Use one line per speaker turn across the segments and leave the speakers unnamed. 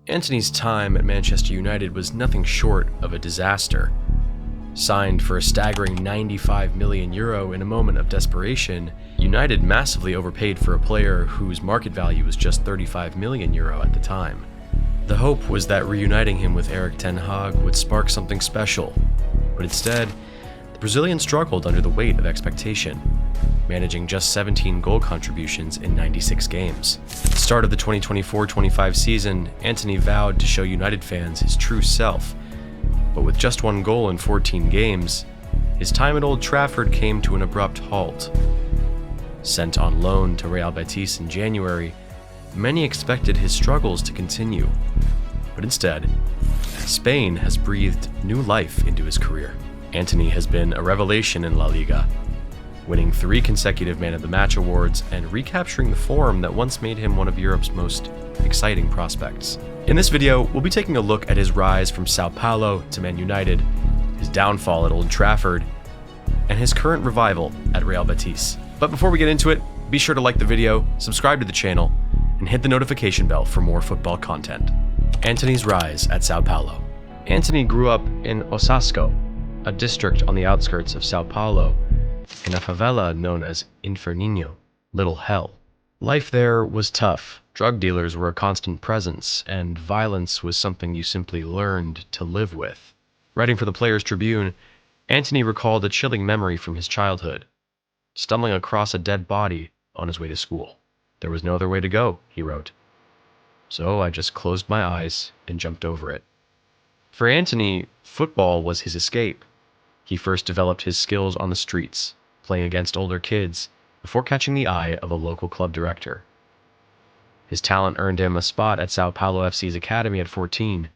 Antony's time at Manchester United was nothing short of a disaster. Signed for a staggering €95 million in a moment of desperation, United massively overpaid for a player whose market value was just €35 million at the time. The hope was that reuniting him with Erik ten Hag would spark something special, but instead, the Brazilian struggled under the weight of expectation, managing just 17 goal contributions in 96 games. At the start of the 2024-25 season, Antony vowed to show United fans his true self, but with just one goal in 14 games, his time at Old Trafford came to an abrupt halt. Sent on loan to Real Betis in January, many expected his struggles to continue, but instead, Spain has breathed new life into his career. Antony has been a revelation in LaLiga, winning 3 consecutive Man of the Match awards and recapturing the form that once made him one of Europe's most exciting prospects. In this video, we'll be taking a look at his rise from Sao Paolo to Man United, his downfall at Old Trafford, and his current revival at Real Betis. But before we get into it, be sure to like the video, subscribe to the channel, and hit the notification bell for more football content. Antony's rise at Sao Paolo. Antony grew up in Osasco, a district on the outskirts of Sao Paulo, in a favela known as Inferninho, Little Hell. Life there was tough. Drug dealers were a constant presence, and violence was something you simply learned to live with. Writing for the Players' Tribune, Antony recalled a chilling memory from his childhood, stumbling across a dead body on his way to school. "There was no other way to go," he wrote. "So I just closed my eyes and jumped over it." For Antony, football was his escape. He first developed his skills on the streets, playing against older kids, before catching the eye of a local club director. His talent earned him a spot at Sao Paulo FC's academy at 14,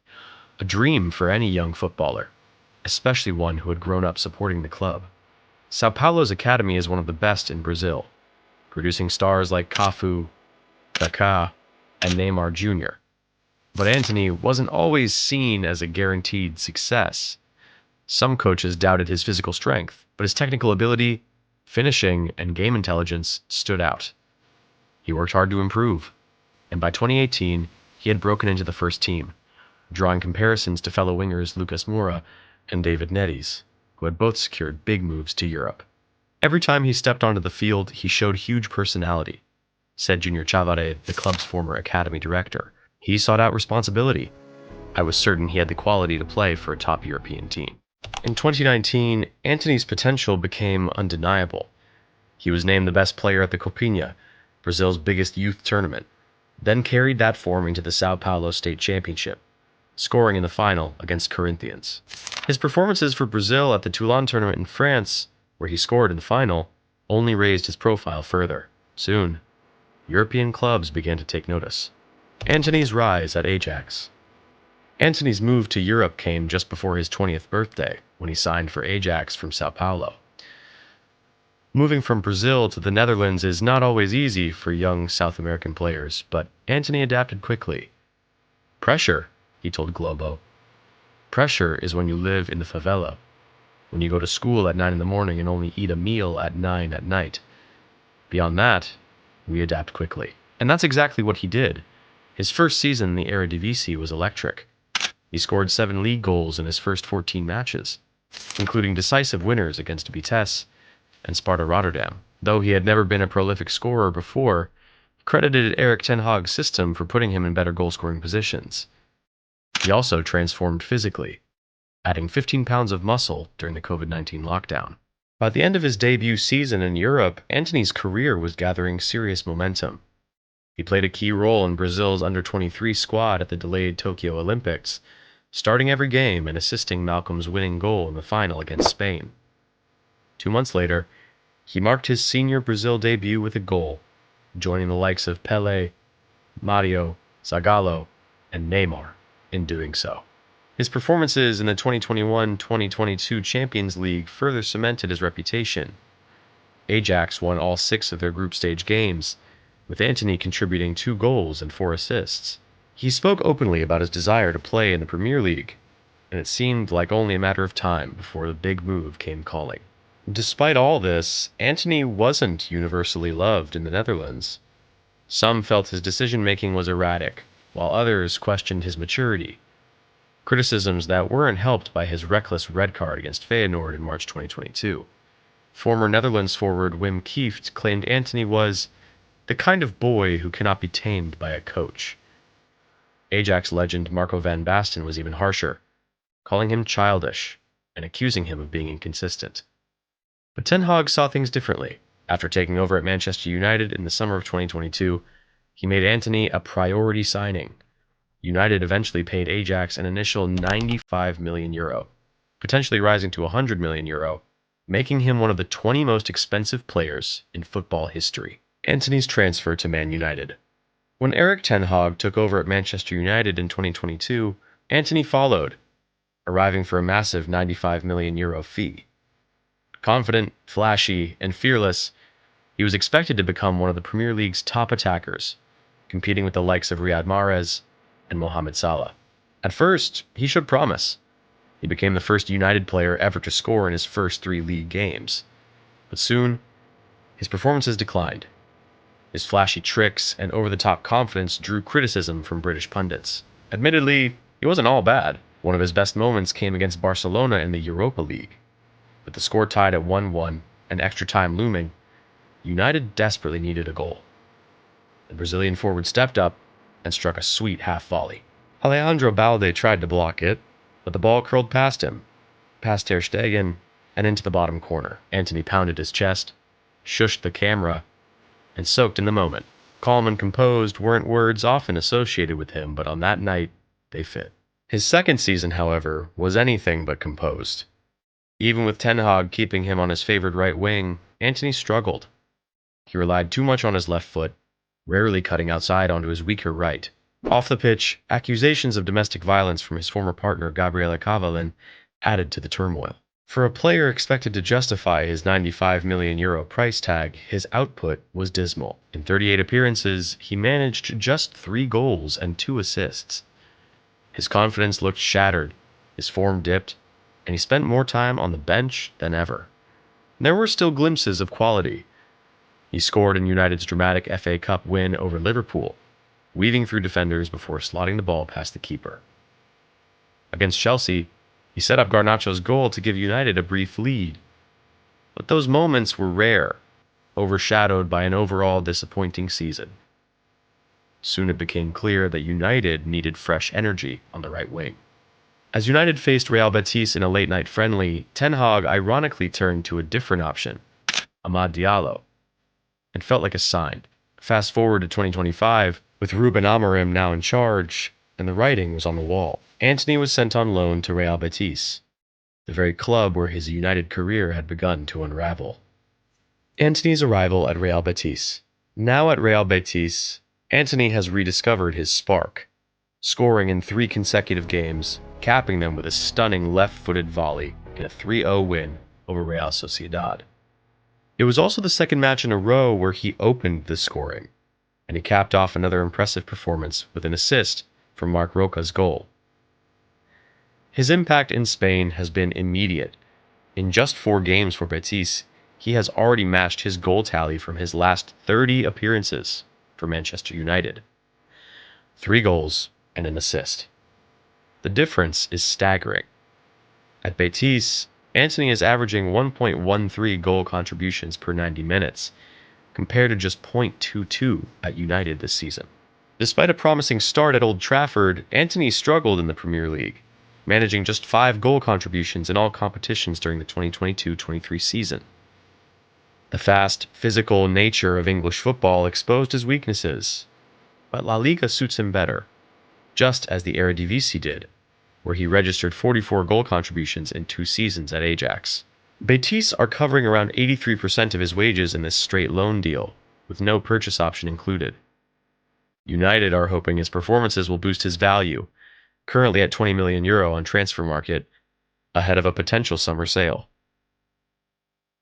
a dream for any young footballer, especially one who had grown up supporting the club. Sao Paulo's academy is one of the best in Brazil, producing stars like Cafu, Kaká, and Neymar Jr. But Antony wasn't always seen as a guaranteed success. Some coaches doubted his physical strength, but his technical ability, finishing, and game intelligence stood out. He worked hard to improve, and by 2018, he had broken into the first team, drawing comparisons to fellow wingers Lucas Moura and David Neres, who had both secured big moves to Europe. Every time he stepped onto the field, he showed huge personality, said Junior Chavare, the club's former academy director. He sought out responsibility. I was certain he had the quality to play for a top European team. In 2019, Antony's potential became undeniable. He was named the best player at the Copinha, Brazil's biggest youth tournament, then carried that form into the Sao Paulo State Championship, scoring in the final against Corinthians. His performances for Brazil at the Toulon tournament in France, where he scored in the final, only raised his profile further. Soon, European clubs began to take notice. Antony's rise at Ajax. Antony's move to Europe came just before his 20th birthday, when he signed for Ajax from Sao Paulo. Moving from Brazil to the Netherlands is not always easy for young South American players, but Antony adapted quickly. "Pressure," he told Globo. "Pressure is when you live in the favela, when you go to school at 9 in the morning and only eat a meal at 9 at night. Beyond that, we adapt quickly." And that's exactly what he did. His first season in the Eredivisie was electric. He scored 7 league goals in his first 14 matches, including decisive winners against Vitesse and Sparta Rotterdam. Though he had never been a prolific scorer before, he credited Erik ten Hag's system for putting him in better goal-scoring positions. He also transformed physically, adding 15 pounds of muscle during the COVID-19 lockdown. By the end of his debut season in Europe, Antony's career was gathering serious momentum. He played a key role in Brazil's under-23 squad at the delayed Tokyo Olympics, starting every game and assisting Malcolm's winning goal in the final against Spain. 2 months later, he marked his senior Brazil debut with a goal, joining the likes of Pelé, Mario, Zagallo, and Neymar in doing so. His performances in the 2021-2022 Champions League further cemented his reputation. Ajax won all 6 of their group stage games, with Antony contributing 2 goals and 4 assists. He spoke openly about his desire to play in the Premier League, and it seemed like only a matter of time before the big move came calling. Despite all this, Antony wasn't universally loved in the Netherlands. Some felt his decision-making was erratic, while others questioned his maturity, criticisms that weren't helped by his reckless red card against Feyenoord in March 2022. Former Netherlands forward Wim Kieft claimed Antony was the kind of boy who cannot be tamed by a coach. Ajax legend Marco van Basten was even harsher, calling him childish and accusing him of being inconsistent. But Ten Hag saw things differently. After taking over at Manchester United in the summer of 2022, he made Antony a priority signing. United eventually paid Ajax an initial €95 million, potentially rising to €100 million, making him one of the 20 most expensive players in football history. Antony's transfer to Man United. When Erik Ten Hag took over at Manchester United in 2022, Antony followed, arriving for a massive €95 million fee. Confident, flashy, and fearless, he was expected to become one of the Premier League's top attackers, competing with the likes of Riyad Mahrez and Mohamed Salah. At first, he showed promise. He became the first United player ever to score in his first 3 league games. But soon, his performances declined. His flashy tricks and over-the-top confidence drew criticism from British pundits. Admittedly, he wasn't all bad. One of his best moments came against Barcelona in the Europa League. With the score tied at 1-1 and extra time looming, United desperately needed a goal. The Brazilian forward stepped up and struck a sweet half volley. Alejandro Balde tried to block it, but the ball curled past him, past Ter Stegen, and into the bottom corner. Antony pounded his chest, shushed the camera, and soaked in the moment. Calm and composed weren't words often associated with him, but on that night, they fit. His second season, however, was anything but composed. Even with Ten Hag keeping him on his favored right wing, Antony struggled. He relied too much on his left foot, rarely cutting outside onto his weaker right. Off the pitch, accusations of domestic violence from his former partner Gabriele Cavalin added to the turmoil. For a player expected to justify his €95 million price tag, his output was dismal. In 38 appearances, he managed just 3 goals and 2 assists. His confidence looked shattered, his form dipped, and he spent more time on the bench than ever. There were still glimpses of quality. He scored in United's dramatic FA Cup win over Liverpool, weaving through defenders before slotting the ball past the keeper. Against Chelsea, he set up Garnacho's goal to give United a brief lead. But those moments were rare, overshadowed by an overall disappointing season. Soon it became clear that United needed fresh energy on the right wing. As United faced Real Betis in a late-night friendly, Ten Hag ironically turned to a different option, Amad Diallo. It felt like a sign. Fast forward to 2025, with Ruben Amorim now in charge, and the writing was on the wall. Antony was sent on loan to Real Betis, the very club where his United career had begun to unravel. Antony's arrival at Real Betis. Now at Real Betis, Antony has rediscovered his spark, scoring in 3 consecutive games, capping them with a stunning left-footed volley in a 3-0 win over Real Sociedad. It was also the second match in a row where he opened the scoring, and he capped off another impressive performance with an assist from Marc Roca's goal. His impact in Spain has been immediate. In just 4 games for Betis, he has already matched his goal tally from his last 30 appearances for Manchester United. 3 goals and an assist. The difference is staggering. At Betis, Antony is averaging 1.13 goal contributions per 90 minutes, compared to just 0.22 at United this season. Despite a promising start at Old Trafford, Antony struggled in the Premier League, managing just 5 goal contributions in all competitions during the 2022-23 season. The fast, physical nature of English football exposed his weaknesses, but LaLiga suits him better, just as the Eredivisie did, where he registered 44 goal contributions in 2 seasons at Ajax. Betis are covering around 83% of his wages in this straight loan deal, with no purchase option included. United are hoping his performances will boost his value, currently at €20 million on transfer market, ahead of a potential summer sale.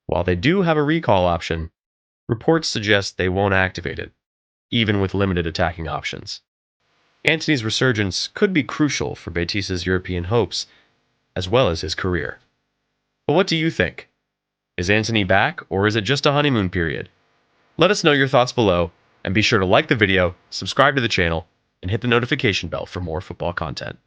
While they do have a recall option, reports suggest they won't activate it, even with limited attacking options. Antony's resurgence could be crucial for Betis' European hopes, as well as his career. But what do you think? Is Antony back, or is it just a honeymoon period? Let us know your thoughts below, and be sure to like the video, subscribe to the channel, and hit the notification bell for more football content.